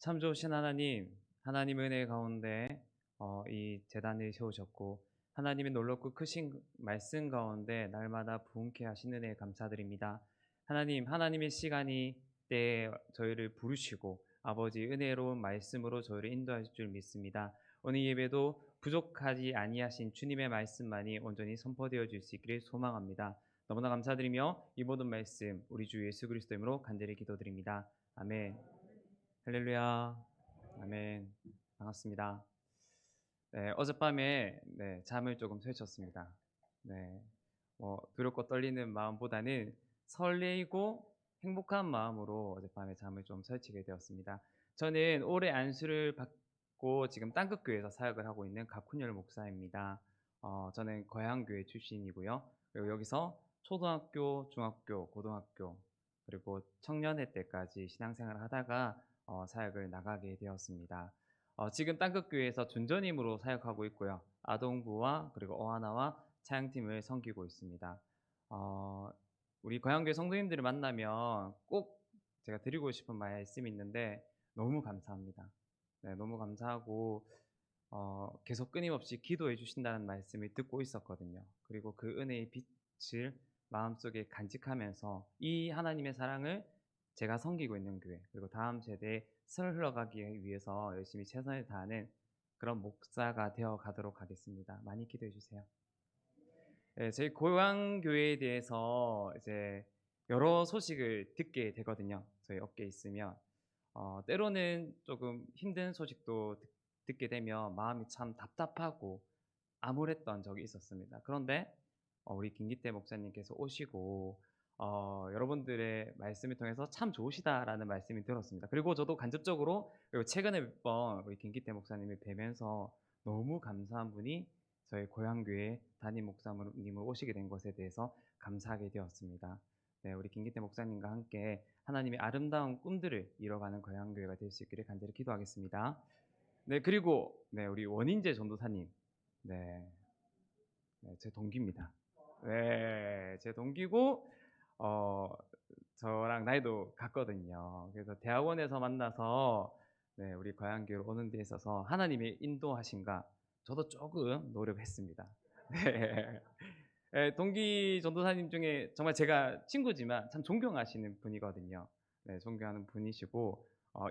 참 좋으신 하나님, 하나님 은혜 가운데 이 재단을 세우셨고 하나님의 놀랍고 크신 말씀 가운데 날마다 부흥케 하신 은혜에 감사드립니다. 하나님, 하나님의 시간이 때에 저희를 부르시고 아버지 은혜로운 말씀으로 저희를 인도하실 줄 믿습니다. 오늘 예배도 부족하지 아니하신 주님의 말씀만이 온전히 선포되어 질 수 있기를 소망합니다. 너무나 감사드리며 이 모든 말씀 우리 주 예수 그리스도 이름으로 간절히 기도드립니다. 아멘. 할렐루야. 아멘. 반갑습니다. 네, 어젯밤에 잠을 조금 설쳤습니다. 네, 두렵고 떨리는 마음보다는 설레이고 행복한 마음으로 어젯밤에 잠을 좀 설치게 되었습니다. 저는 올해 안수를 받고 지금 땅끝교회에서 사역을 하고 있는 각훈열 목사입니다. 저는 거양교회 출신이고요. 그리고 여기서 초등학교, 중학교, 고등학교 그리고 청년회 때까지 신앙생활을 하다가 사역을 나가게 되었습니다. 지금 땅끝교회에서 준전임으로 사역하고 있고요. 아동부와 그리고 어하나와 차양팀을 섬기고 있습니다. 어, 우리 거양교회 성도님들을 만나면 꼭 제가 드리고 싶은 말씀이 있는데 너무 감사합니다. 네, 너무 감사하고 계속 끊임없이 기도해 주신다는 말씀을 듣고 있었거든요. 그리고 그 은혜의 빛을 마음속에 간직하면서 이 하나님의 사랑을 제가 섬기고 있는 교회 그리고 다음 세대에 흘러가기 위해서 열심히 최선을 다하는 그런 목사가 되어 가도록 하겠습니다. 많이 기도해 주세요. 네, 저희 고향 교회에 대해서 이제 여러 소식을 듣게 되거든요. 저희 업계에 있으면 때로는 조금 힘든 소식도 듣게 되면 마음이 참 답답하고 암울했던 적이 있었습니다. 그런데 우리 김기태 목사님께서 오시고 여러분들의 말씀을 통해서 참 좋으시다라는 말씀이 들었습니다. 그리고 저도 간접적으로 그리고 최근에 몇 번 우리 김기태 목사님을 뵈면서 너무 감사한 분이 저희 고향교회 담임 목사님을 오시게 된 것에 대해서 감사하게 되었습니다. 네, 우리 김기태 목사님과 함께 하나님의 아름다운 꿈들을 이뤄가는 고향교회가 될 수 있기를 간절히 기도하겠습니다. 네, 그리고 우리 원인재 전도사님. 네, 제 동기입니다. 네, 제 동기고 어 저랑 나이도 같거든요. 그래서 대학원에서 만나서 우리 고향교회로 오는 데 있어서 하나님의 인도하심과 저도 조금 노력했습니다. 네. 동기 전도사님 중에 정말 제가 친구지만 참 존경하시는 분이거든요. 네, 존경하는 분이시고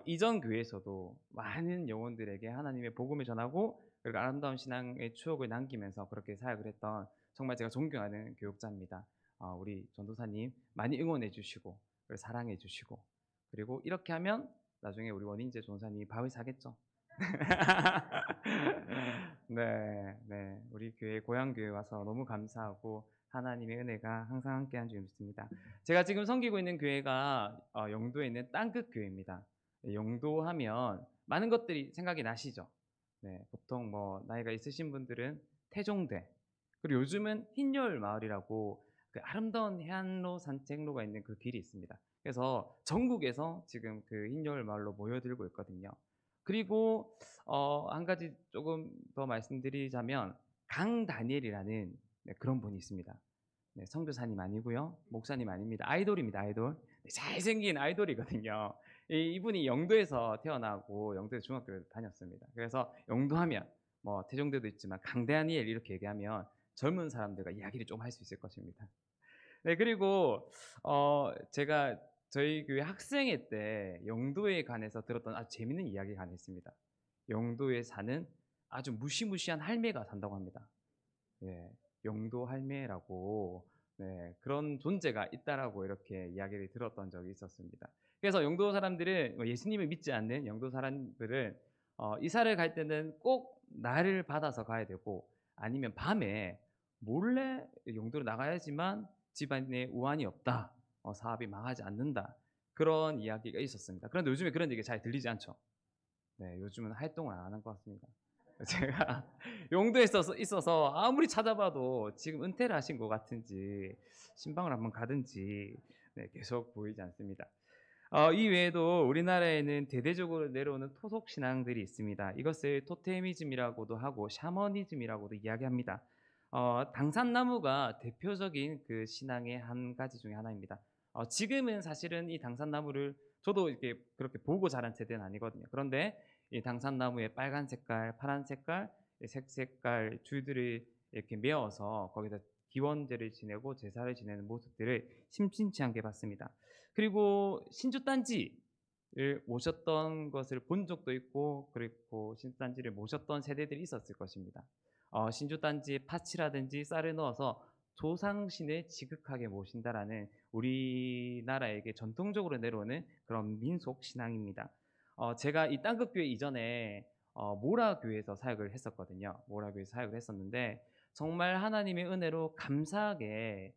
이전 교회에서도 많은 영혼들에게 하나님의 복음을 전하고 그리고 아름다운 신앙의 추억을 남기면서 그렇게 사역을 했던 정말 제가 존경하는 교육자입니다. 우리 전도사님 많이 응원해 주시고 그리고 사랑해 주시고 그리고 이렇게 하면 나중에 우리 원인재 전도사님이 밥을 사겠죠. 네, 네. 우리 교회 고향 교회 와서 너무 감사하고 하나님의 은혜가 항상 함께한 줄 믿습니다. 제가 지금 섬기고 있는 교회가 영도에 있는 땅끝 교회입니다. 영도하면 많은 것들이 생각이 나시죠? 네, 보통 뭐 나이가 있으신 분들은 태종대 그리고 요즘은 흰여울 마을이라고 그 아름다운 해안로 산책로가 있는 그 길이 있습니다. 그래서 전국에서 지금 그 흰여울 마을로 모여들고 있거든요. 그리고 한 가지 조금 더 말씀드리자면 강다니엘이라는 그런 분이 있습니다. 네, 선교사님 아니고요. 목사님 아닙니다. 아이돌입니다, 아이돌. 네, 잘생긴 아이돌이거든요. 이분이 영도에서 태어나고 영도에서 중학교를 다녔습니다. 그래서 영도하면 뭐 태종대도 있지만 강다니엘 이렇게 얘기하면 젊은 사람들과 이야기를 좀 할 수 있을 것입니다. 네, 그리고 제가 저희 교회 학생회 때 영도에 관해서 들었던 아주 재밌는 이야기가 하나 있습니다. 영도에 사는 아주 무시무시한 할매가 산다고 합니다. 예. 영도 할매라고 그런 존재가 있다라고 이렇게 이야기를 들었던 적이 있었습니다. 그래서 영도 사람들은 예수님을 믿지 않는 영도 사람들은 이사를 갈 때는 꼭 날을 받아서 가야 되고 아니면 밤에 몰래 영도로 나가야지만 집안에 우환이 없다. 사업이 망하지 않는다. 그런 이야기가 있었습니다. 그런데 요즘에 그런 얘기가 잘 들리지 않죠. 네, 요즘은 활동을 안 하는 것 같습니다. 제가 영도에 있어서 아무리 찾아봐도 지금 은퇴를 하신 것 같은지 신방을 한번 가든지 계속 보이지 않습니다. 이 외에도 우리나라에는 대대적으로 내려오는 토속 신앙들이 있습니다. 이것을 토테미즘이라고도 하고 샤머니즘이라고도 이야기합니다. 당산나무가 대표적인 그 신앙의 한 가지 중에 하나입니다. 지금은 사실은 이 당산나무를 저도 이렇게 그렇게 보고 자란 세대는 아니거든요. 그런데 이 당산나무에 빨간 색깔, 파란 색깔, 이 색 색깔 줄들이 이렇게 메어서 거기다 기원제를 지내고 제사를 지내는 모습들을 심심치 않게 봤습니다. 그리고 신주단지를 모셨던 것을 본 적도 있고, 그리고 신주단지를 모셨던 세대들이 있었을 것입니다. 신주단지에 파치라든지 쌀을 넣어서 조상신을 지극하게 모신다라는 우리나라에게 전통적으로 내려오는 그런 민속 신앙입니다. 제가 이 땅끝교회 이전에 모라교회에서 사역을 했었거든요. 모라교회에서 사역을 했었는데 정말 하나님의 은혜로 감사하게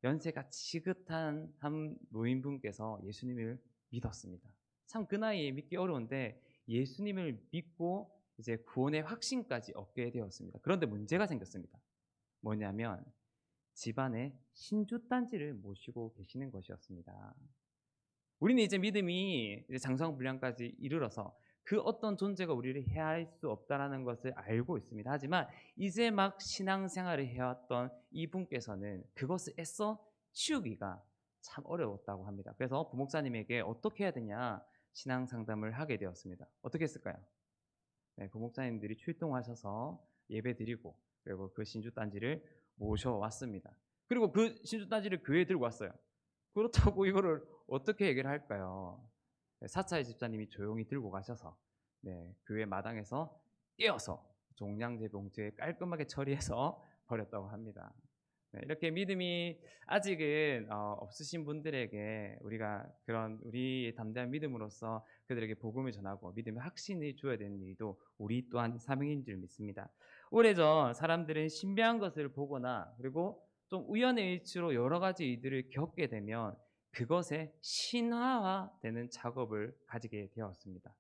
연세가 지긋한 한 노인분께서 예수님을 믿었습니다. 참 그 나이에 믿기 어려운데 예수님을 믿고 이제 구원의 확신까지 얻게 되었습니다. 그런데 문제가 생겼습니다. 뭐냐면 집안에 신주단지를 모시고 계시는 것이었습니다. 우리는 이제 믿음이 이제 장성불량까지 이르러서 그 어떤 존재가 우리를 해할 수 없다라는 것을 알고 있습니다. 하지만 이제 막 신앙생활을 해왔던 이분께서는 그것을 애써 치우기가 참 어려웠다고 합니다. 그래서 부목사님에게 어떻게 해야 되냐 신앙 상담을 하게 되었습니다. 어떻게 했을까요? 네, 부목사님들이 출동하셔서 예배드리고 그리고 그 신주단지를 모셔왔습니다. 그리고 그 신주단지를 교회에 들고 왔어요. 그렇다고 이거를 어떻게 해결 할까요? 네, 사차의 집사님이 조용히 들고 가셔서 네, 교회 마당에서 떼어서 종량제 봉투에 깔끔하게 처리해서 버렸다고 합니다. 네, 이렇게 믿음이 아직은 없으신 분들에게 우리가 그런 우리의 담대한 믿음으로써 그들에게 복음을 전하고 믿음의 확신을 줘야 되는 일도 우리 또한 사명인 줄 믿습니다. 오래전 사람들은 신비한 것을 보거나 그리고 좀 우연의 일치로 여러 가지 일들을 겪게 되면 그것에 신화화되는 작업을 가지게 되었습니다.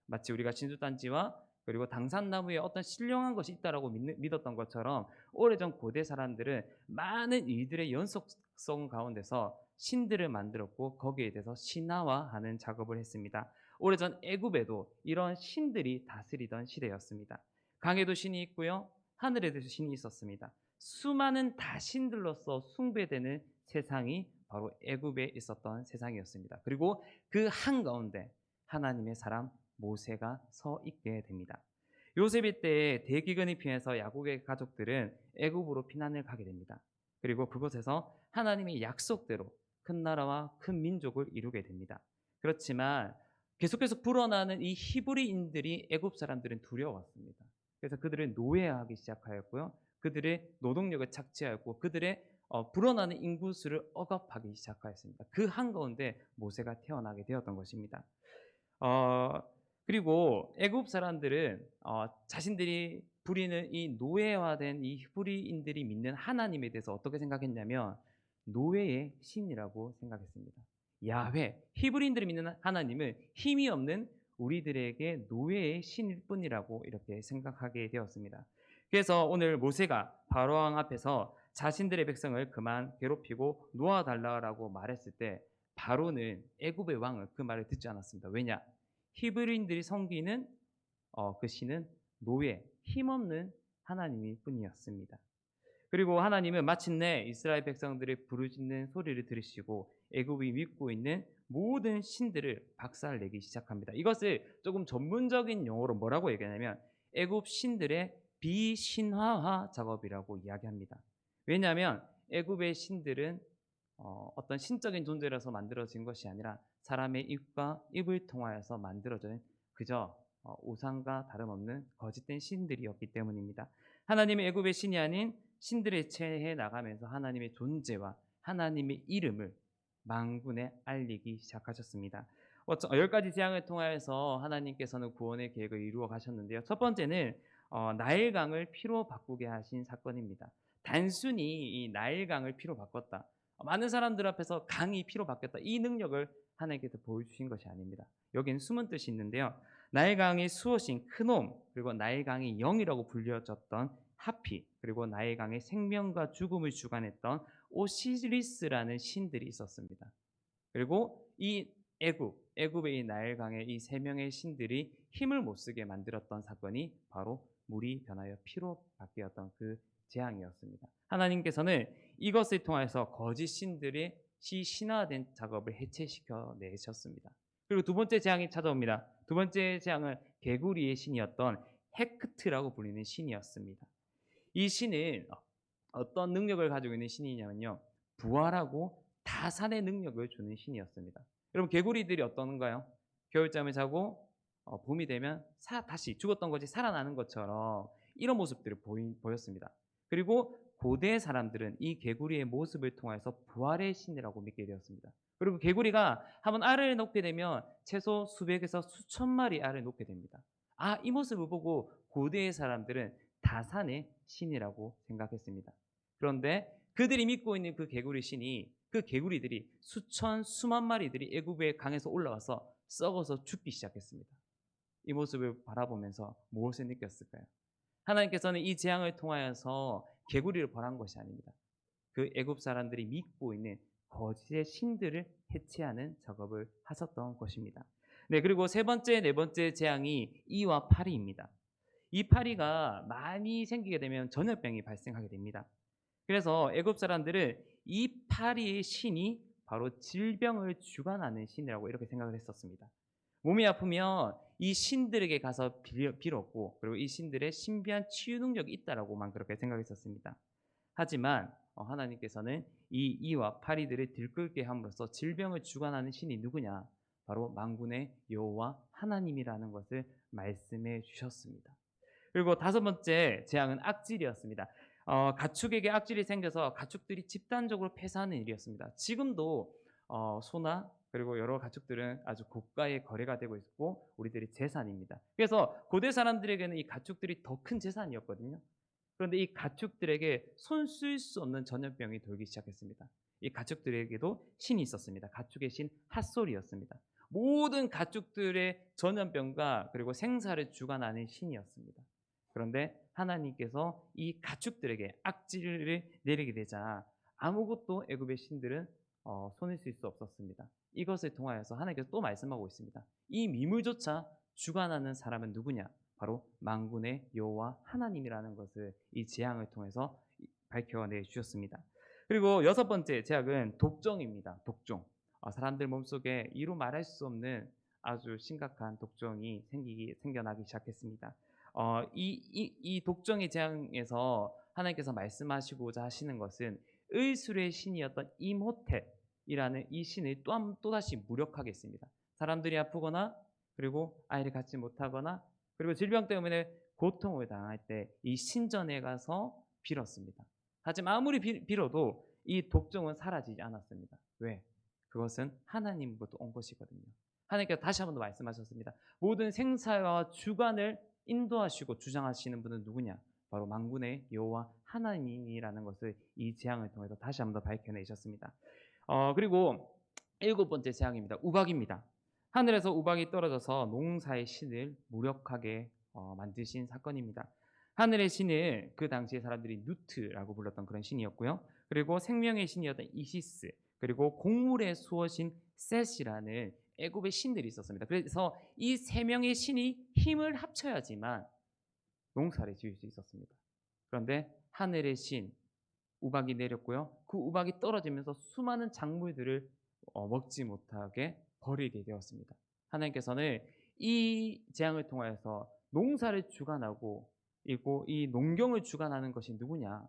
마치 우리가 진주단지와 그리고 당산나무에 어떤 신령한 것이 있다라고 믿었던 것처럼 오래전 고대 사람들은 많은 일들의 연속성 가운데서 신들을 만들었고 거기에 대해서 신화화하는 작업을 했습니다. 오래전 애굽에도 이런 신들이 다스리던 시대였습니다. 강에도 신이 있고요. 하늘에도 신이 있었습니다. 수많은 다신들로서 숭배되는 세상이 바로 애굽에 있었던 세상이었습니다. 그리고 그 한가운데 하나님의 사람 모세가 서 있게 됩니다. 요셉의 때에 대기근이 피해서 야곱의 가족들은 애굽으로 피난을 가게 됩니다. 그리고 그곳에서 하나님의 약속대로 큰 나라와 큰 민족을 이루게 됩니다. 그렇지만 계속해서 불어나는 이 히브리인들이 애굽 사람들은 두려웠습니다. 그래서 그들을 노예하기 시작하였고요. 그들의 노동력을 착취하였고 그들의 불어나는 인구수를 억압하기 시작하였습니다. 그 한가운데 모세가 태어나게 되었던 것입니다. 어, 그리고 애굽 사람들은 자신들이 부리는 이 노예화된 이 히브리인들이 믿는 하나님에 대해서 어떻게 생각했냐면 노예의 신이라고 생각했습니다. 야훼, 히브리인들이 믿는 하나님은 힘이 없는 우리들에게 노예의 신일 뿐이라고 이렇게 생각하게 되었습니다. 그래서 오늘 모세가 바로왕 앞에서 자신들의 백성을 그만 괴롭히고 놓아달라고 말했을 때 바로는 애굽의 왕은 그 말을 듣지 않았습니다. 왜냐? 히브리인들이 섬기는 그 신은 노예, 힘없는 하나님일 뿐이었습니다. 그리고 하나님은 마침내 이스라엘 백성들의 부르짖는 소리를 들으시고 애굽이 믿고 있는 모든 신들을 박살내기 시작합니다. 이것을 조금 전문적인 용어로 뭐라고 얘기하냐면 애굽 신들의 비신화화 작업이라고 이야기합니다. 왜냐하면 애굽의 신들은 어떤 신적인 존재라서 만들어진 것이 아니라 사람의 입과 입을 통하여서 만들어진 그저 우상과 다름없는 거짓된 신들이었기 때문입니다. 하나님의 애굽의 신이 아닌 신들에 체해 나가면서 하나님의 존재와 하나님의 이름을 만군에 알리기 시작하셨습니다. 10가지 재앙을 통하여서 하나님께서는 구원의 계획을 이루어 가셨는데요. 첫 번째는 나일강을 피로 바꾸게 하신 사건입니다. 단순히 이 나일강을 피로 바꿨다. 많은 사람들 앞에서 강이 피로 바뀌었다. 이 능력을 하나님께서 보여주신 것이 아닙니다. 여기는 숨은 뜻이 있는데요. 나일강의 수호신 크놈 그리고 나일강의 영이라고 불려졌던 하피 그리고 나일강의 생명과 죽음을 주관했던 오시리스라는 신들이 있었습니다. 그리고 이 애굽의 이 나일강의 이 세 명의 신들이 힘을 못 쓰게 만들었던 사건이 바로 물이 변하여 피로 바뀌었던 그 재앙이었습니다. 하나님께서는 이것을 통해서 거짓 신들의 신화된 작업을 해체시켜 내셨습니다. 그리고 두 번째 재앙이 찾아옵니다. 두 번째 재앙은 개구리의 신이었던 헤크트라고 불리는 신이었습니다. 이 신은 어떤 능력을 가지고 있는 신이냐면요. 부활하고 다산의 능력을 주는 신이었습니다. 여러분 개구리들이 어떤가요? 겨울잠을 자고 봄이 되면 다시 죽었던 것이 살아나는 것처럼 이런 모습들을 보였습니다. 그리고 고대 사람들은 이 개구리의 모습을 통해서 부활의 신이라고 믿게 되었습니다. 그리고 개구리가 한번 알을 놓게 되면 최소 수백에서 수천 마리 알을 놓게 됩니다. 이 모습을 보고 고대의 사람들은 다산의 신이라고 생각했습니다. 그런데 그들이 믿고 있는 그 개구리 신이 그 개구리들이 수만 마리들이 애굽의 강에서 올라와서 썩어서 죽기 시작했습니다. 이 모습을 바라보면서 무엇을 느꼈을까요? 하나님께서는 이 재앙을 통하여서 개구리를 벌한 것이 아닙니다. 그 애굽 사람들이 믿고 있는 거짓의 신들을 해체하는 작업을 하셨던 것입니다. 네, 그리고 세 번째, 네 번째 재앙이 이와 파리입니다. 이 파리가 많이 생기게 되면 전염병이 발생하게 됩니다. 그래서 애굽 사람들은 이 파리의 신이 바로 질병을 주관하는 신이라고 이렇게 생각을 했었습니다. 몸이 아프면 이 신들에게 가서 빌었고, 그리고 이 신들의 신비한 치유 능력이 있다라고만 그렇게 생각했었습니다. 하지만 하나님께서는 이 이와 파리들을 들끓게 함으로써 질병을 주관하는 신이 누구냐? 바로 만군의 여호와 하나님이라는 것을 말씀해 주셨습니다. 그리고 다섯 번째 재앙은 악질이었습니다. 가축에게 악질이 생겨서 가축들이 집단적으로 폐사하는 일이었습니다. 지금도 소나 그리고 여러 가축들은 아주 고가의 거래가 되고 있고 우리들의 재산입니다. 그래서 고대 사람들에게는 이 가축들이 더 큰 재산이었거든요. 그런데 이 가축들에게 손 쓸 수 없는 전염병이 돌기 시작했습니다. 이 가축들에게도 신이 있었습니다. 가축의 신 핫솔이었습니다. 모든 가축들의 전염병과 그리고 생사를 주관하는 신이었습니다. 그런데 하나님께서 이 가축들에게 악질을 내리게 되자 아무것도 애굽의 신들은 손을 쓸 수 없었습니다. 이것을 통하여서 하나님께서 또 말씀하고 있습니다. 이 미물조차 주관하는 사람은 누구냐? 바로 만군의 여호와 하나님이라는 것을 이 재앙을 통해서 밝혀내 주셨습니다. 그리고 여섯 번째 재앙은 독종입니다. 독종. 사람들 몸속에 이루 말할 수 없는 아주 심각한 독종이 생겨나기 시작했습니다. 이 독종의 재앙에서 하나님께서 말씀하시고자 하시는 것은 의술의 신이었던 임호텔이라는 이 신을 또다시 무력하겠습니다. 사람들이 아프거나 그리고 아이를 갖지 못하거나 그리고 질병 때문에 고통을 당할 때 이 신전에 가서 빌었습니다. 하지만 아무리 빌어도 이 독종은 사라지지 않았습니다. 왜? 그것은 하나님부터 온 것이거든요. 하나님께서 다시 한 번 더 말씀하셨습니다. 모든 생사와 주관을 인도하시고 주장하시는 분은 누구냐? 바로 만군의 여호와 하나님이라는 것을 이 재앙을 통해서 다시 한 번 더 밝혀내셨습니다. 그리고 일곱 번째 재앙입니다. 우박입니다. 하늘에서 우박이 떨어져서 농사의 신을 무력하게 만드신 사건입니다. 하늘의 신을 그 당시에 사람들이 누트라고 불렀던 그런 신이었고요. 그리고 생명의 신이었던 이시스, 그리고 곡물의 수호신 셋이라는 애굽의 신들이 있었습니다. 그래서 이 세 명의 신이 힘을 합쳐야지만 농사를 지을 수 있었습니다. 그런데 하늘의 신 우박이 내렸고요. 그 우박이 떨어지면서 수많은 작물들을 먹지 못하게 버리게 되었습니다. 하나님께서는 이 재앙을 통하여서 농사를 주관하고 그리고 이 농경을 주관하는 것이 누구냐?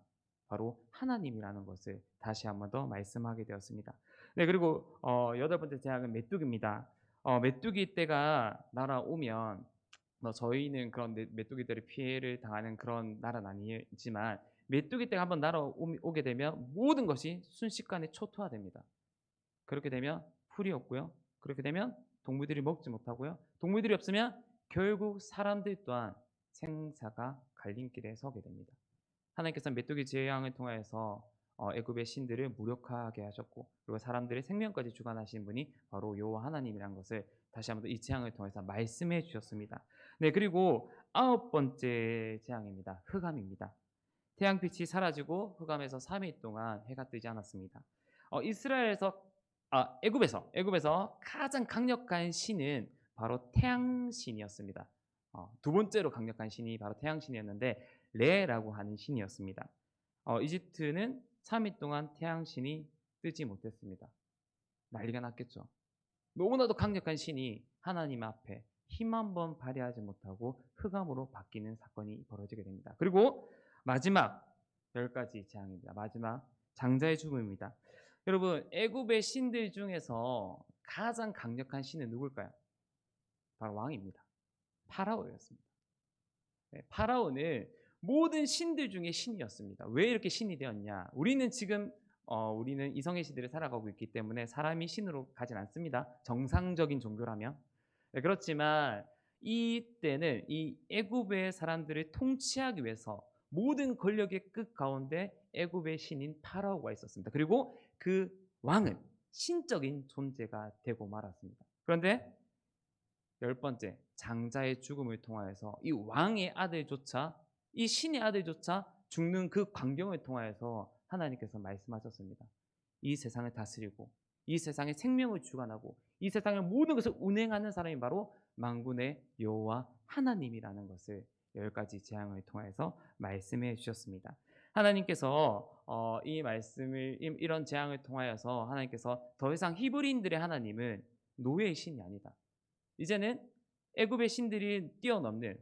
바로 하나님이라는 것을 다시 한 번 더 말씀하게 되었습니다. 네, 그리고 여덟 번째 재앙은 메뚜기입니다. 메뚜기 떼가 날아오면 저희는 그런 메뚜기들이 피해를 당하는 그런 나라는 아니지만 메뚜기 떼가 한번 날아오게 되면 모든 것이 순식간에 초토화됩니다. 그렇게 되면 풀이 없고요. 그렇게 되면 동물들이 먹지 못하고요. 동물들이 없으면 결국 사람들 또한 생사가 갈림길에 서게 됩니다. 하나님께서는 메뚜기 재앙을 통하여서 애굽의 신들을 무력하게 하셨고 그리고 사람들의 생명까지 주관하시는 분이 바로 여호와 하나님이라는 것을 다시 한번 이 재앙을 통해서 말씀해 주셨습니다. 네, 그리고 아홉 번째 재앙입니다. 흑암입니다. 태양빛이 사라지고 흑암에서 3일 동안 해가 뜨지 않았습니다. 이스라엘에서 애굽에서 가장 강력한 신은 바로 태양신이었습니다. 두 번째로 강력한 신이 바로 태양신이었는데 레라고 하는 신이었습니다. 이집트는 3일 동안 태양신이 뜨지 못했습니다. 난리가 났겠죠. 너무나도 강력한 신이 하나님 앞에 힘 한번 발휘하지 못하고 흑암으로 바뀌는 사건이 벌어지게 됩니다. 그리고 마지막 10가지 재앙입니다. 마지막 장자의 죽음입니다. 여러분, 애굽의 신들 중에서 가장 강력한 신은 누굴까요? 바로 왕입니다. 파라오였습니다. 네, 파라오는 모든 신들 중에 신이었습니다. 왜 이렇게 신이 되었냐? 우리는 지금 우리는 이성의 시대를 살아가고 있기 때문에 사람이 신으로 가진 않습니다. 정상적인 종교라면. 네, 그렇지만 이때는 이 애굽의 사람들을 통치하기 위해서 모든 권력의 끝 가운데 애굽의 신인 파라오가 있었습니다. 그리고 그 왕은 신적인 존재가 되고 말았습니다. 그런데 10번째, 장자의 죽음을 통하여서 이 왕의 아들조차, 이 신의 아들조차 죽는 그 광경을 통하여서 하나님께서 말씀하셨습니다. 이 세상을 다스리고 이 세상의 생명을 주관하고 이 세상의 모든 것을 운행하는 사람이 바로 만군의 여호와 하나님이라는 것을 10가지 재앙을 통해서 말씀해 주셨습니다. 하나님께서 이 말씀을, 이런 재앙을 통하여서 하나님께서 더 이상 히브리인들의 하나님은 노예의 신이 아니다, 이제는 애굽의 신들이 뛰어넘는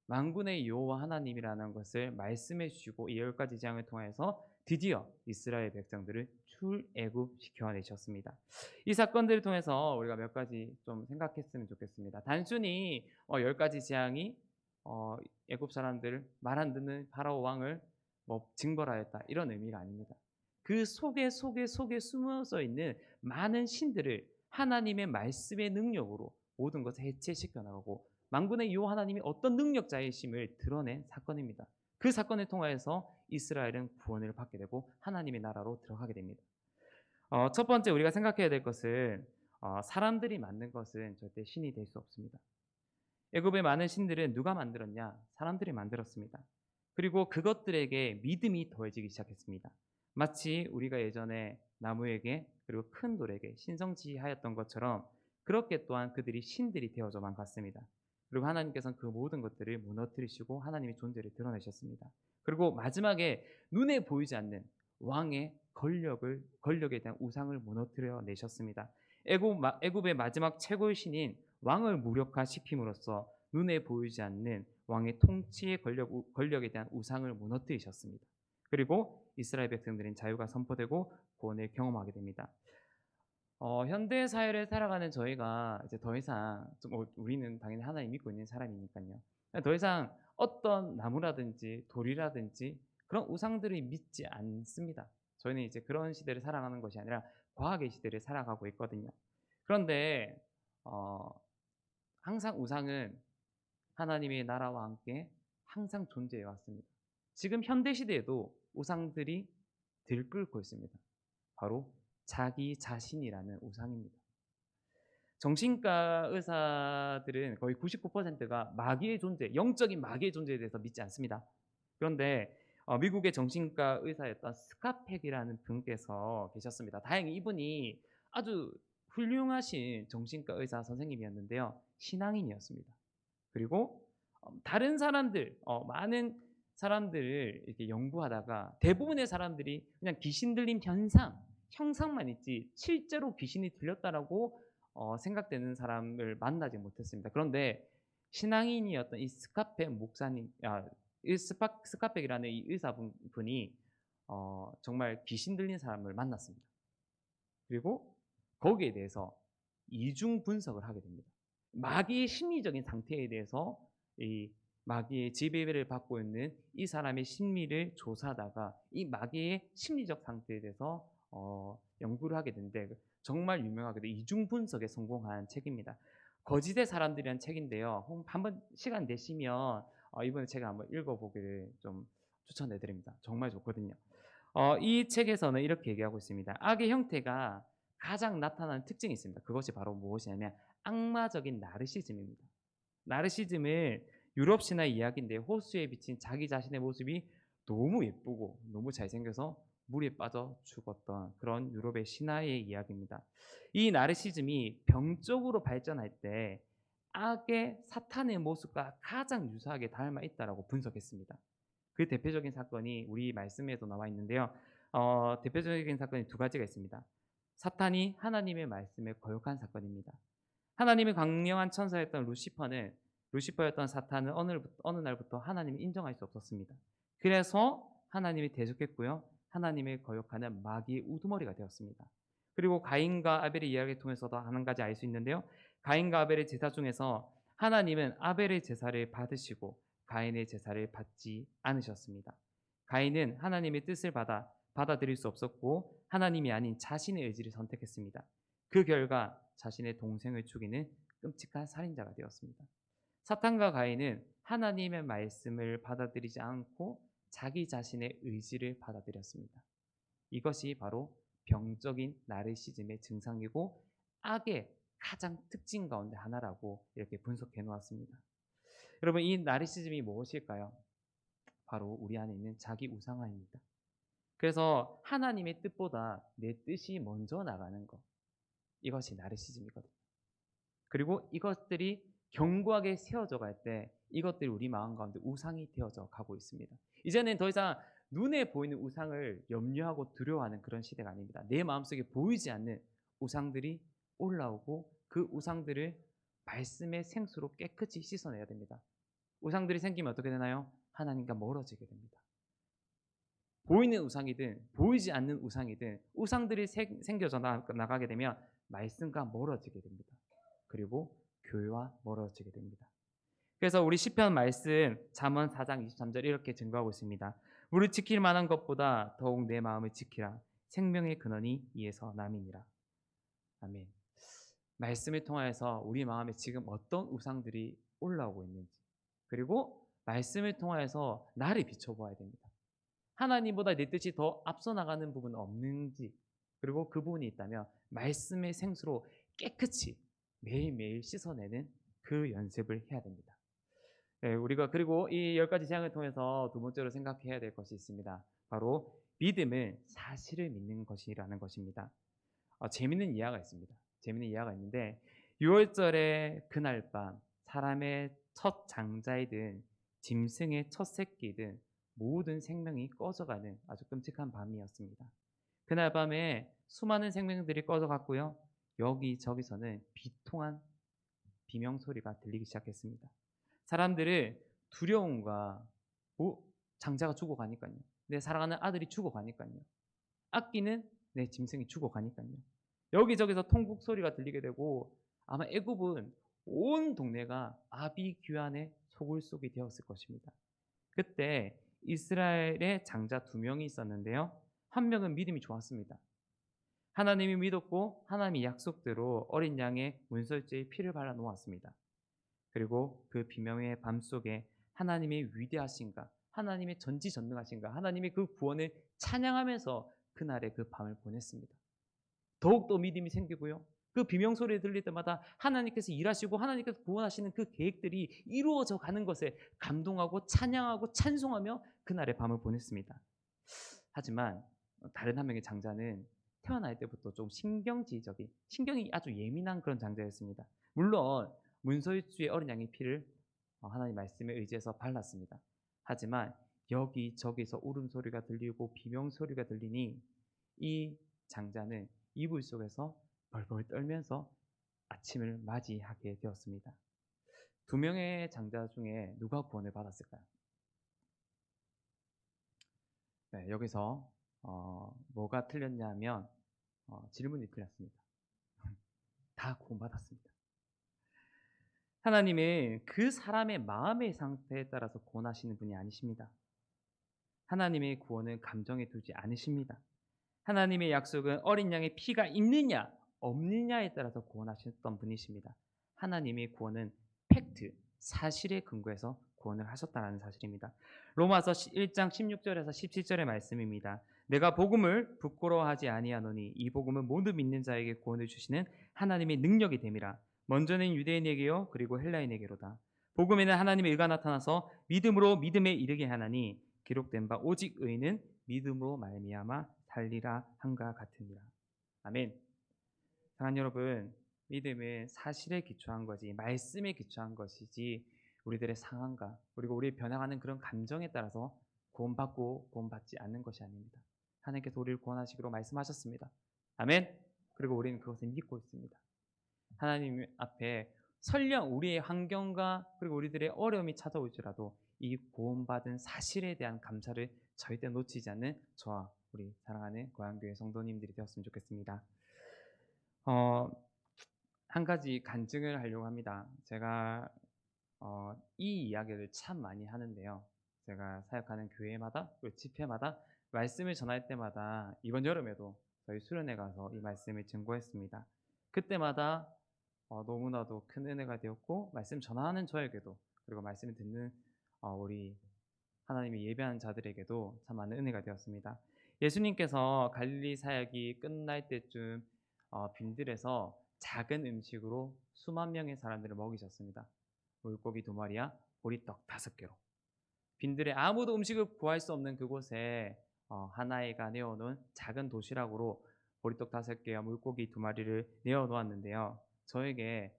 만군의 여호와 하나님이라는 것을 말씀해 주시고, 이 10가지 재앙을 통해서 드디어 이스라엘 백성들을 출애굽시켜 내셨습니다. 이 사건들을 통해서 우리가 몇 가지 좀 생각했으면 좋겠습니다. 단순히 10가지 재앙이 애굽 사람들 말 안 듣는 파라오 왕을 징벌하였다, 이런 의미가 아닙니다. 그 속에 숨어서 있는 많은 신들을 하나님의 말씀의 능력으로 모든 것을 해체시켜 나가고 만군의 여호와 하나님이 어떤 능력자이심을 드러낸 사건입니다. 그 사건을 통하여서 이스라엘은 구원을 받게 되고 하나님의 나라로 들어가게 됩니다. 첫 번째 우리가 생각해야 될 것은 사람들이 만든 것은 절대 신이 될 수 없습니다. 애굽의 많은 신들은 누가 만들었냐? 사람들이 만들었습니다. 그리고 그것들에게 믿음이 더해지기 시작했습니다. 마치 우리가 예전에 나무에게 그리고 큰 돌에게 신성지하였던 것처럼 그렇게 또한 그들이 신들이 되어져만 갔습니다. 그리고 하나님께서는 그 모든 것들을 무너뜨리시고 하나님의 존재를 드러내셨습니다. 그리고 마지막에 눈에 보이지 않는 왕의 권력에 대한 우상을 무너뜨려 내셨습니다. 애굽의 마지막 최고의 신인 왕을 무력화시킴으로써 눈에 보이지 않는 왕의 통치의 권력에 대한 우상을 무너뜨리셨습니다. 그리고 이스라엘 백성들은 자유가 선포되고 구원을 경험하게 됩니다. 현대 사회를 살아가는 저희가 이제 더 이상 우리는 당연히 하나님 믿고 있는 사람이니까요. 더 이상 어떤 나무라든지 돌이라든지 그런 우상들을 믿지 않습니다. 저희는 이제 그런 시대를 살아가는 것이 아니라 과학의 시대를 살아가고 있거든요. 그런데 항상 우상은 하나님의 나라와 함께 항상 존재해 왔습니다. 지금 현대 시대에도 우상들이 들끓고 있습니다. 바로 자기 자신이라는 우상입니다. 정신과 의사들은 거의 99%가 마귀의 존재, 영적인 마귀의 존재에 대해서 믿지 않습니다. 그런데 미국의 정신과 의사였던 스카펙이라는 분께서 계셨습니다. 다행히 이분이 아주 훌륭하신 정신과 의사 선생님이었는데요, 신앙인이었습니다. 그리고 다른 사람들, 많은 사람들을 이렇게 연구하다가 대부분의 사람들이 그냥 귀신 들림 형상만 있지 실제로 귀신이 들렸다라고 생각되는 사람을 만나지 못했습니다. 그런데 신앙인이었던 이 스카펙 목사님, 스카펙이라는 이 의사분이 정말 귀신 들린 사람을 만났습니다. 그리고 거기에 대해서 이중 분석을 하게 됩니다. 마귀의 심리적인 상태에 대해서 이 마귀의 지배를 받고 있는 이 사람의 심리를 조사하다가 이 마귀의 심리적 상태에 대해서 연구를 하게 되는데, 정말 유명하게도 이중 분석에 성공한 책입니다. 거짓의 사람들이라는 책인데요. 한번 시간 내시면 이번에 제가 한번 읽어보기를 좀 추천해 드립니다. 정말 좋거든요. 이 책에서는 이렇게 얘기하고 있습니다. 악의 형태가 가장 나타나는 특징이 있습니다. 그것이 바로 무엇이냐면 악마적인 나르시즘입니다. 나르시즘은 유럽 신화의 이야기인데, 호수에 비친 자기 자신의 모습이 너무 예쁘고 너무 잘생겨서 물에 빠져 죽었던 그런 유럽의 신화의 이야기입니다. 이 나르시즘이 병적으로 발전할 때 악의 사탄의 모습과 가장 유사하게 닮아 있다고 분석했습니다. 그 대표적인 사건이 우리 말씀에도 나와 있는데요. 대표적인 사건이 두 가지가 있습니다. 사탄이 하나님의 말씀에 거역한 사건입니다. 하나님의 강력한 천사였던 루시퍼였던 사탄은 어느 날부터 하나님을 인정할 수 없었습니다. 그래서 하나님이 대적했고요. 하나님의 거역하는 마귀의 우두머리가 되었습니다. 그리고 가인과 아벨의 이야기를 통해서도 한 가지 알 수 있는데요. 가인과 아벨의 제사 중에서 하나님은 아벨의 제사를 받으시고 가인의 제사를 받지 않으셨습니다. 가인은 하나님의 뜻을 받아들일 수 없었고 하나님이 아닌 자신의 의지를 선택했습니다. 그 결과 자신의 동생을 죽이는 끔찍한 살인자가 되었습니다. 사탄과 가인은 하나님의 말씀을 받아들이지 않고 자기 자신의 의지를 받아들였습니다. 이것이 바로 병적인 나르시즘의 증상이고 악의 가장 특징 가운데 하나라고 이렇게 분석해 놓았습니다. 여러분, 이 나르시즘이 무엇일까요? 바로 우리 안에 있는 자기 우상화입니다. 그래서 하나님의 뜻보다 내 뜻이 먼저 나가는 것, 이것이 나르시즘이거든요. 그리고 이것들이 견고하게 세워져 갈 때 이것들이 우리 마음 가운데 우상이 되어져 가고 있습니다. 이제는 더 이상 눈에 보이는 우상을 염려하고 두려워하는 그런 시대가 아닙니다. 내 마음속에 보이지 않는 우상들이 올라오고 그 우상들을 말씀의 생수로 깨끗이 씻어내야 됩니다. 우상들이 생기면 어떻게 되나요? 하나님과 멀어지게 됩니다. 보이는 우상이든 보이지 않는 우상이든 우상들이 생겨져 나가게 되면 말씀과 멀어지게 됩니다. 그리고 교회와 멀어지게 됩니다. 그래서 우리 시편 말씀 잠언 4장 23절 이렇게 증거하고 있습니다. 우리 지킬 만한 것보다 더욱 내 마음을 지키라. 생명의 근원이 이에서 남이니라. 아멘. 말씀을 통하여서 우리 마음에 지금 어떤 우상들이 올라오고 있는지, 그리고 말씀을 통하여서 나를 비춰보아야 됩니다. 하나님보다 내 뜻이 더 앞서 나가는 부분은 없는지, 그리고 그 부분이 있다면 말씀의 생수로 깨끗이 매일매일 씻어내는 그 연습을 해야 됩니다. 우리가 그리고 이 10가지 재앙을 통해서 두 번째로 생각해야 될 것이 있습니다. 바로 믿음은 사실을 믿는 것이라는 것입니다. 재밌는 이야기가 있습니다. 재밌는 이야기가 있는데 6월절에 그날 밤 사람의 첫 장자이든 짐승의 첫 새끼든 모든 생명이 꺼져가는 아주 끔찍한 밤이었습니다. 그날 밤에 수많은 생명들이 꺼져갔고요. 여기저기서는 비통한 비명소리가 들리기 시작했습니다. 사람들은 두려움과 장자가 죽어가니까요. 내 사랑하는 아들이 죽어가니까요. 아끼는 내 짐승이 죽어가니까요. 여기저기서 통곡 소리가 들리게 되고 아마 애굽은 온 동네가 아비규환의 소굴속이 되었을 것입니다. 그때 이스라엘의 장자 2명이 있었는데요. 한 명은 믿음이 좋았습니다. 하나님이 믿었고 하나님의 약속대로 어린 양의 문설주에 피를 발라 놓았습니다. 그리고 그 비명의 밤 속에 하나님의 위대하신가, 하나님의 전지전능하신가, 하나님의 그 구원을 찬양하면서 그날의 그 밤을 보냈습니다. 더욱더 믿음이 생기고요. 그 비명 소리 들릴 때마다 하나님께서 일하시고 하나님께서 구원하시는 그 계획들이 이루어져 가는 것에 감동하고 찬양하고 찬송하며 그날의 밤을 보냈습니다. 하지만 다른 한 명의 장자는 태어날 때부터 좀 신경이 아주 예민한 그런 장자였습니다. 물론 문설주의 어린 양의 피를 하나님 말씀에 의지해서 발랐습니다. 하지만 여기저기서 울음소리가 들리고 비명소리가 들리니 이 장자는 이불 속에서 벌벌 떨면서 아침을 맞이하게 되었습니다. 2명의 장자 중에 누가 구원을 받았을까요? 네, 여기서 뭐가 틀렸냐면 질문이 틀렸습니다. 다 구원받았습니다. 하나님은 그 사람의 마음의 상태에 따라서 구원하시는 분이 아니십니다. 하나님의 구원은 감정에 두지 않으십니다. 하나님의 약속은 어린 양의 피가 있느냐 없느냐에 따라서 구원하셨던 분이십니다. 하나님의 구원은 팩트, 사실에 근거해서 구원을 하셨다는 사실입니다. 로마서 1장 16절에서 17절의 말씀입니다. 내가 복음을 부끄러워하지 아니하노니 이 복음은 모두 믿는 자에게 구원을 주시는 하나님의 능력이 됨이라. 먼저는 유대인에게요 그리고 헬라인에게로다. 복음에는 하나님의 의가 나타나서 믿음으로 믿음에 이르게 하나니 기록된 바 오직 의인은 믿음으로 말미암아 살리라 한가 같으니라. 아멘. 사랑하는 여러분, 믿음은 사실에 기초한 거지 말씀에 기초한 것이지 우리들의 상황과 그리고 우리 변화하는 그런 감정에 따라서 구원받고 구원받지 않는 것이 아닙니다. 하나님께서 우리를 구원하시기로 말씀하셨습니다. 아멘. 그리고 우리는 그것을 믿고 있습니다. 하나님 앞에 설령 우리의 환경과 그리고 우리들의 어려움이 찾아올지라도 이 구원받은 사실에 대한 감사를 절대 놓치지 않는 저와 우리 사랑하는 고향교회 성도님들이 되었으면 좋겠습니다. 어, 한 가지 간증을 하려고 합니다. 제가 이 이야기를 참 많이 하는데요. 제가 사역하는 교회마다 또 집회마다 말씀을 전할 때마다 이번 여름에도 저희 수련회 가서 이 말씀을 증거했습니다. 그때마다 너무나도 큰 은혜가 되었고 말씀 전하는 저에게도 그리고 말씀을 듣는 우리 하나님의 예배하는 자들에게도 참 많은 은혜가 되었습니다. 예수님께서 갈릴리 사역이 끝날 때쯤 빈들에서 작은 음식으로 수만 명의 사람들을 먹이셨습니다. 물고기 2마리와 보리떡 5개로. 빈들에 아무도 음식을 구할 수 없는 그곳에 하나이가 내어놓은 작은 도시락으로 보리떡 5개와 물고기 2마리를 내어놓았는데요. 저에게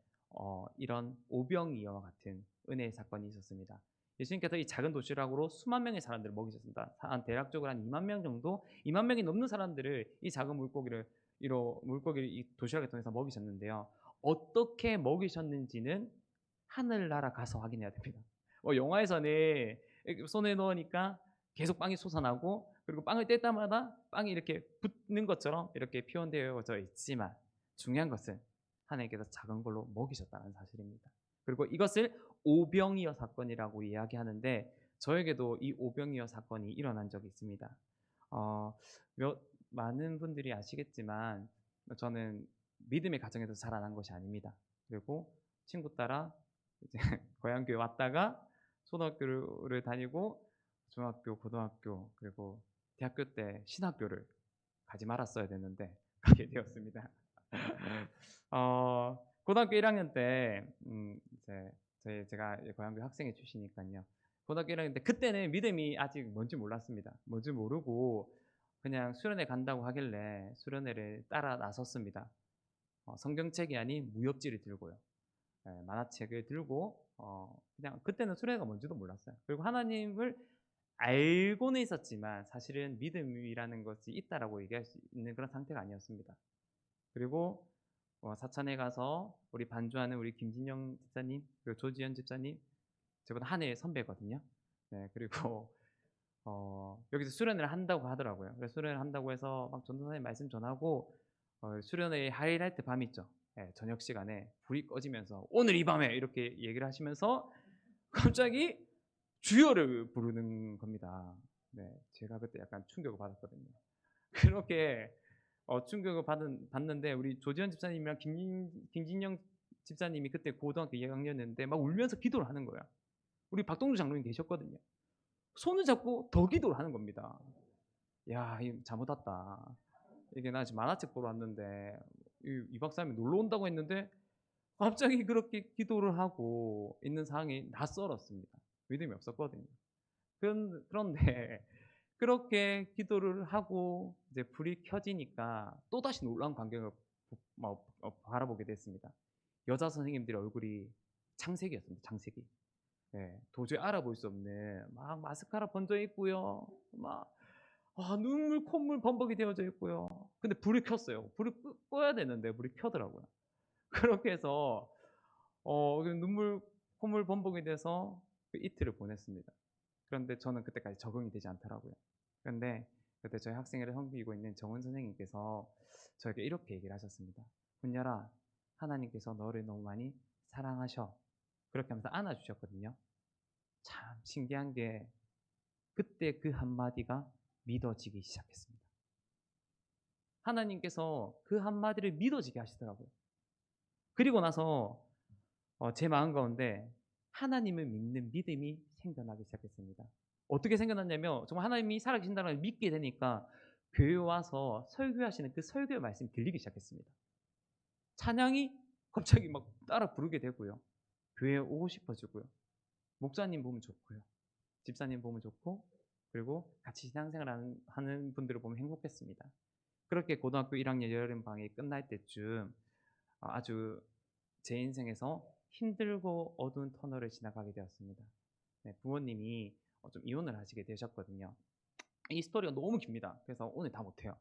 이런 오병이어와 같은 은혜의 사건이 있었습니다. 예수님께서 이 작은 도시락으로 수만 명의 사람들을 먹이셨습니다. 대략적으로 한 2만 명 정도, 2만 명이 넘는 사람들을 이 작은 물고기를 이 도시락을 통해서 먹이셨는데요. 어떻게 먹이셨는지는 하늘나라 가서 확인해야 됩니다. 영화에서는 이렇게 손에 넣으니까 계속 빵이 솟아나고 그리고 빵을 뗄 때마다 빵이 이렇게 붙는 것처럼 이렇게 표현되어져 있지만 중요한 것은 하나님께서 작은 걸로 먹이셨다는 사실입니다. 그리고 이것을 오병이어 사건이라고 이야기하는데 저에게도 이 오병이어 사건이 일어난 적이 있습니다. 많은 분들이 아시겠지만 저는 믿음의 가정에서 자라난 것이 아닙니다. 그리고 친구 따라 이제 고향교회 왔다가 초등학교를 다니고 중학교, 고등학교 그리고 대학교 때 신학교를 가지 말았어야 됐는데 가게 되었습니다. 고등학교 1학년 때 제가 고향교회 학생회 출신이니까요. 고등학교 1학년 때 그때는 믿음이 아직 뭔지 몰랐습니다. 뭔지 모르고 그냥 수련회 간다고 하길래 수련회를 따라 나섰습니다. 성경책이 아닌 무협지를 들고요. 만화책을 들고 그냥 그때는 수련회가 뭔지도 몰랐어요. 그리고 하나님을 알고는 있었지만 사실은 믿음이라는 것이 있다라고 얘기할 수 있는 그런 상태가 아니었습니다. 그리고 사천에 가서 우리 반주하는 우리 김진영 집사님 그리고 조지현 집사님 저보다 한 해 선배거든요. 네, 그리고 여기서 수련회를 한다고 하더라고요. 그래서 수련회를 한다고 해서 막 전도사님 말씀 전하고 수련회의 하이라이트 밤 있죠. 네, 저녁 시간에 불이 꺼지면서 오늘 이 밤에 이렇게 얘기를 하시면서 갑자기 주여를 부르는 겁니다. 네, 제가 그때 약간 충격을 받았거든요. 그렇게 충격을 받는데 우리 조지현 집사님이랑 김진영 집사님이 그때 고등학교 2학년이었는데 막 울면서 기도를 하는 거야. 우리 박동주 장로님 계셨거든요. 손을 잡고 더 기도를 하는 겁니다. 야, 이거 잘못 왔다. 이게 나 지금 만화책 보러 왔는데 이 박사님이 놀러 온다고 했는데 갑자기 그렇게 기도를 하고 있는 상황이 낯설었습니다. 믿음이 없었거든요. 그런데 그렇게 기도를 하고 이제 불이 켜지니까 또다시 놀라운 광경을 바라보게 됐습니다. 여자 선생님들의 얼굴이 창색이었습니다. 창색이. 네, 도저히 알아볼 수 없는 막 마스카라 번져 있고요. 막 눈물, 콧물 범벅이 되어져 있고요. 근데 불이 켰어요. 불이 꺼야 되는데 불이 켜더라고요. 그렇게 해서 눈물, 콧물 범벅이 돼서 그 이틀을 보냈습니다. 그런데 저는 그때까지 적응이 되지 않더라고요. 그런데 그때 저희 학생회를 섬기고 있는 정은 선생님께서 저에게 이렇게 얘기를 하셨습니다. 훈열아, 하나님께서 너를 너무 많이 사랑하셔. 그렇게 하면서 안아주셨거든요. 참 신기한 게 그때 그 한마디가 믿어지기 시작했습니다. 하나님께서 그 한마디를 믿어지게 하시더라고요. 그리고 나서 제 마음 가운데 하나님을 믿는 믿음이 생겨나기 시작했습니다. 어떻게 생겨났냐면 정말 하나님이 살아계신다는 걸 믿게 되니까 교회 와서 설교하시는 그 설교의 말씀이 들리기 시작했습니다. 찬양이 갑자기 막 따라 부르게 되고요. 교회에 오고 싶어지고요. 목사님 보면 좋고요. 집사님 보면 좋고 그리고 같이 신앙생활 하는 분들을 보면 행복했습니다. 그렇게 고등학교 1학년 여름방학이 끝날 때쯤 아주 제 인생에서 힘들고 어두운 터널을 지나가게 되었습니다. 네, 부모님이 좀 이혼을 하시게 되셨거든요. 이 스토리가 너무 깁니다. 그래서 오늘 다 못해요.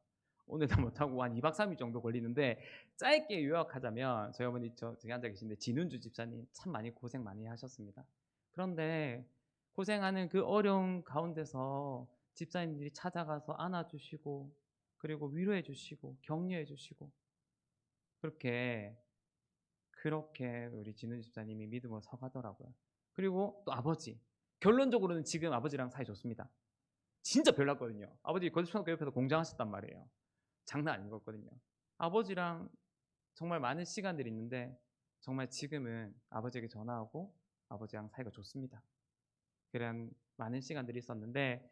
오늘도 못하고 한 2박 3일 정도 걸리는데, 짧게 요약하자면 저희 어머니 저기 앉아 계신데 진은주 집사님 참 많이 고생 많이 하셨습니다. 그런데 고생하는 그 어려운 가운데서 집사님들이 찾아가서 안아 주시고, 그리고 위로해 주시고 격려해 주시고, 그렇게 우리 진우 집사님이 믿음으로 서가더라고요. 그리고 또 아버지. 결론적으로는 지금 아버지랑 사이 좋습니다. 진짜 별났거든요. 아버지 거제초등학교 옆에서 공장하셨단 말이에요. 장난 아닌 거거든요. 아버지랑 정말 많은 시간들이 있는데, 정말 지금은 아버지에게 전화하고 아버지랑 사이가 좋습니다. 그런 많은 시간들이 있었는데,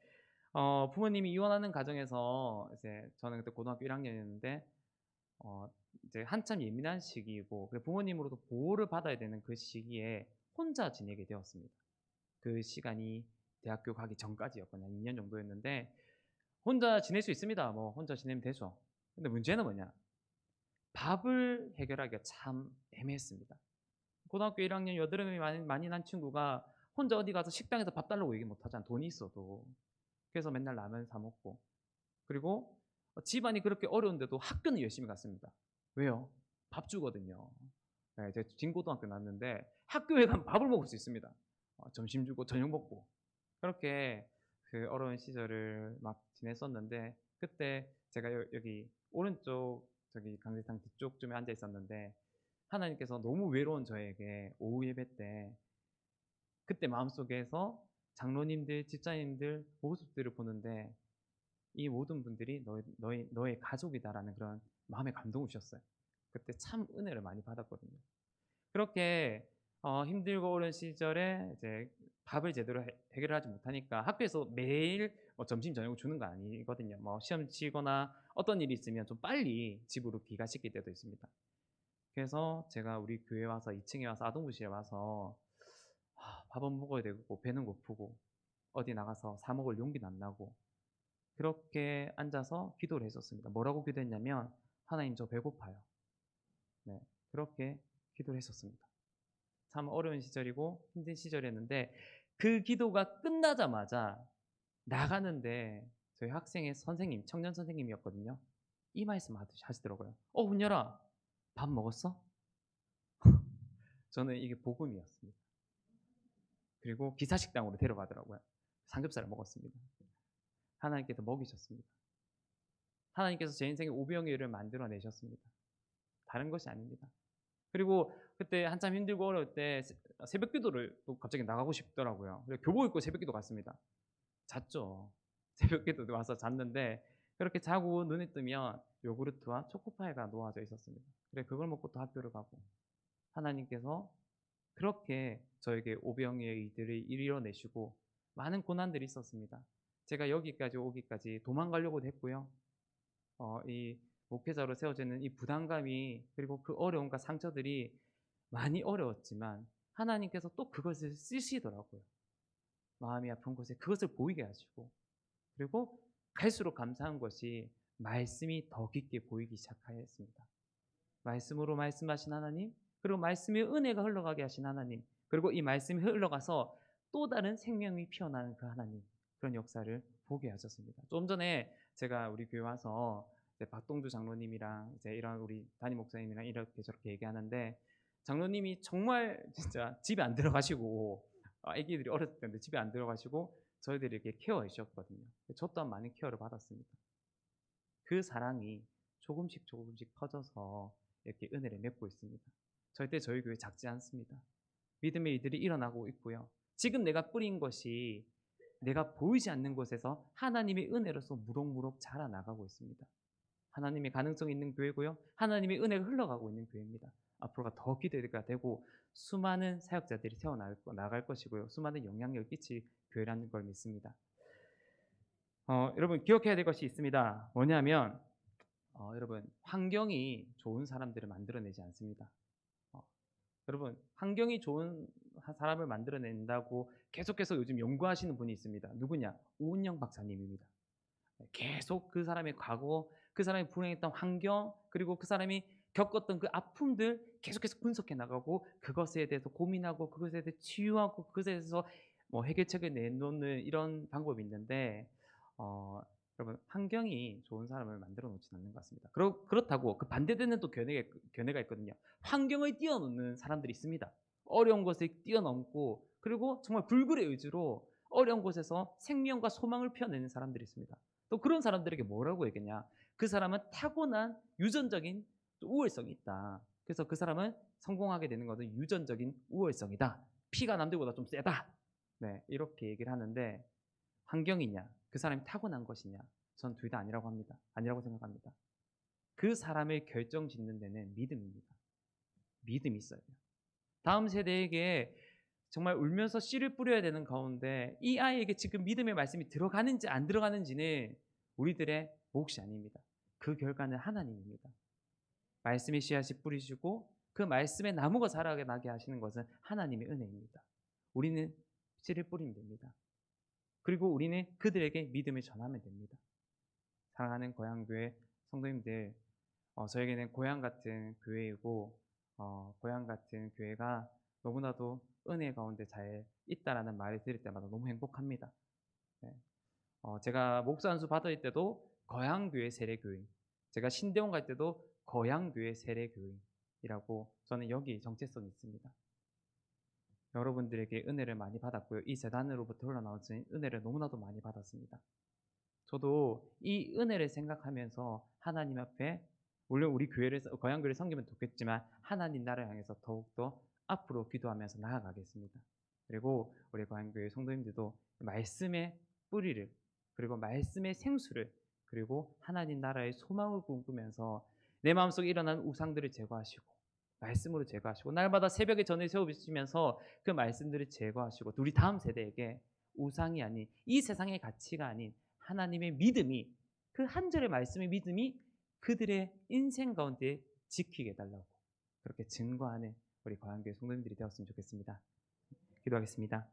부모님이 이혼하는 과정에서 이제 저는 그때 고등학교 1학년이었는데, 어 이제 한참 예민한 시기이고, 부모님으로도 보호를 받아야 되는 그 시기에 혼자 지내게 되었습니다. 그 시간이 대학교 가기 전까지였거든요. 2년 정도였는데, 혼자 지낼 수 있습니다. 뭐 혼자 지내면 되죠. 근데 문제는 뭐냐? 밥을 해결하기가 참 애매했습니다. 고등학교 1학년 여드름이 많이 난 친구가 혼자 어디 가서 식당에서 밥 달라고 얘기 못 하잖아, 돈이 있어도. 그래서 맨날 라면 사 먹고, 그리고 집안이 그렇게 어려운데도 학교는 열심히 갔습니다. 왜요? 밥 주거든요. 네, 제가 진고등학교 나왔는데 학교에 가면 밥을 먹을 수 있습니다. 점심 주고 저녁 먹고. 그렇게 그 어려운 시절을 막 지냈었는데, 그때 제가 여기 오른쪽 저기 강대상 뒤쪽쯤에 앉아 있었는데, 하나님께서 너무 외로운 저에게 오후 예배 때, 그때 마음속에서 장로님들, 집사님들 모습들을 보는데, 이 모든 분들이 너의 가족이다라는 그런 마음의 감동을 주셨어요. 그때 참 은혜를 많이 받았거든요. 그렇게 힘들고 어려운 시절에 이제 밥을 제대로 해결을 하지 못하니까, 학교에서 매일 뭐 점심 저녁을 주는 거 아니거든요. 뭐 시험 치거나 어떤 일이 있으면 좀 빨리 집으로 귀가시킬 때도 있습니다. 그래서 제가 우리 교회 와서 2 층에 와서 아동부실에 와서 밥은 먹어야 되고 배는 고프고 어디 나가서 사 먹을 용기는 안 나고, 그렇게 앉아서 기도를 했었습니다. 뭐라고 기도했냐면, "하나님 저 배고파요." 네. 그렇게 기도를 했었습니다. 참 어려운 시절이고 힘든 시절이었는데, 그 기도가 끝나자마자 나가는데 저희 학생의 선생님, 청년 선생님이었거든요. 이 말씀 하시더라고요. 훈열아, 밥 먹었어?" 저는 이게 복음이었습니다. 그리고 기사식당으로 데려가더라고요. 삼겹살을 먹었습니다. 하나님께서 먹이셨습니다. 하나님께서 제 인생에 오병이어를 만들어 내셨습니다. 다른 것이 아닙니다. 그리고 그때 한참 힘들고 어려울 때 새벽 기도를 또 갑자기 나가고 싶더라고요. 그래서 교복 입고 새벽 기도 갔습니다. 잤죠. 새벽 기도 와서 잤는데, 그렇게 자고 눈에 뜨면 요구르트와 초코파이가 놓아져 있었습니다. 그래 그걸 먹고 또 학교를 가고, 하나님께서 그렇게 저에게 오병이의 일들을 이뤄내시고, 많은 고난들이 있었습니다. 제가 여기까지 오기까지 도망가려고도 했고요. 이 목회자로 세워지는 이 부담감이, 그리고 그 어려움과 상처들이 많이 어려웠지만, 하나님께서 또 그것을 쓰시더라고요. 마음이 아픈 곳에 그것을 보이게 하시고, 그리고 갈수록 감사한 것이 말씀이 더 깊게 보이기 시작하였습니다. 말씀으로 말씀하신 하나님, 그리고 말씀의 은혜가 흘러가게 하신 하나님, 그리고 이 말씀이 흘러가서 또 다른 생명이 피어나는 그 하나님, 그런 역사를 보게 하셨습니다. 좀 전에 제가 우리 교회 와서 이제 박동주 장로님이랑 이제 이런 우리 담임 목사님이랑 이렇게 저렇게 얘기하는데, 장로님이 정말 진짜 집에 안 들어가시고, 아기들이 어렸을 때인데 집에 안 들어가시고 저희들이 이렇게 케어해 주셨거든요. 저 또한 많은 케어를 받았습니다. 그 사랑이 조금씩 조금씩 퍼져서 이렇게 은혜를 맺고 있습니다. 절대 저희 교회 작지 않습니다. 믿음의 일들이 일어나고 있고요. 지금 내가 뿌린 것이 내가 보이지 않는 곳에서 하나님의 은혜로서 무럭무럭 자라나가고 있습니다. 하나님의 가능성이 있는 교회고요. 하나님의 은혜가 흘러가고 있는 교회입니다. 앞으로가 더 기대가 되고, 수많은 사역자들이 나갈 것이고요. 수많은 영향력을 끼칠 교회라는 걸 믿습니다. 여러분 기억해야 될 것이 있습니다. 뭐냐면, 여러분 환경이 좋은 사람들을 만들어내지 않습니다. 어, 여러분 환경이 좋은 사람을 만들어낸다고 계속해서 요즘 연구하시는 분이 있습니다. 누구냐? 오은영 박사님입니다. 계속 그 사람의 과거, 그 사람이 불행했던 환경, 그리고 그 사람이 겪었던 그 아픔들 계속해서 분석해 나가고, 그것에 대해서 고민하고, 그것에 대해서 치유하고, 그것에 대해서 뭐 해결책을 내놓는 이런 방법이 있는데, 어, 여러분 환경이 좋은 사람을 만들어 놓지는 않는 것 같습니다. 그렇다고 그 반대되는 또 견해가 있거든요. 환경을 뛰어넘는 사람들이 있습니다. 어려운 것을 뛰어넘고 그리고 정말 불굴의 의지로 어려운 곳에서 생명과 소망을 피워내는 사람들이 있습니다. 또 그런 사람들에게 뭐라고 얘기했냐? 그 사람은 타고난 유전적인 우월성이 있다. 그래서 그 사람은 성공하게 되는 것은 유전적인 우월성이다. 피가 남들보다 좀 세다. 네, 이렇게 얘기를 하는데 환경이냐, 그 사람이 타고난 것이냐, 전 둘 다 아니라고 합니다. 아니라고 생각합니다. 그 사람을 결정짓는 데는 믿음입니다. 믿음이 있어야 돼요. 다음 세대에게 정말 울면서 씨를 뿌려야 되는 가운데 이 아이에게 지금 믿음의 말씀이 들어가는지 안 들어가는지는 우리들의 몫이 아닙니다. 그 결과는 하나님입니다. 말씀의 씨앗이 뿌리시고 그 말씀의 나무가 자라나게 하시는 것은 하나님의 은혜입니다. 우리는 씨를 뿌리면 됩니다. 그리고 우리는 그들에게 믿음을 전하면 됩니다. 사랑하는 고향교회 성도님들, 저에게는 고향 같은 교회이고 고향 같은 교회가 너무나도 은혜 가운데 잘 있다라는 말을 들을 때마다 너무 행복합니다. 네. 제가 목사 안수 받을 때도 거향교회 세례교인, 제가 신대원 갈 때도 거향교회 세례교인이라고 저는 여기 정체성이 있습니다. 여러분들에게 은혜를 많이 받았고요. 이 재단으로부터 흘러나오는 은혜를 너무나도 많이 받았습니다. 저도 이 은혜를 생각하면서 하나님 앞에 물론 우리 거향교회를 섬기면 좋겠지만 하나님 나라를 향해서 더욱더 앞으로 기도하면서 나아가겠습니다. 그리고 우리 거향교회 성도님들도 말씀의 뿌리를 그리고 말씀의 생수를 그리고 하나님 나라의 소망을 꿈꾸면서 내 마음속에 일어난 우상들을 제거하시고 말씀으로 제거하시고 날마다 새벽에 전을 세워비치면서 그 말씀들을 제거하시고 우리 다음 세대에게 우상이 아닌 이 세상의 가치가 아닌 하나님의 믿음이 그 한 절의 말씀의 믿음이 그들의 인생 가운데 지키게 해달라고 그렇게 증거하는 우리 거향교회 성도님들이 되었으면 좋겠습니다. 기도하겠습니다.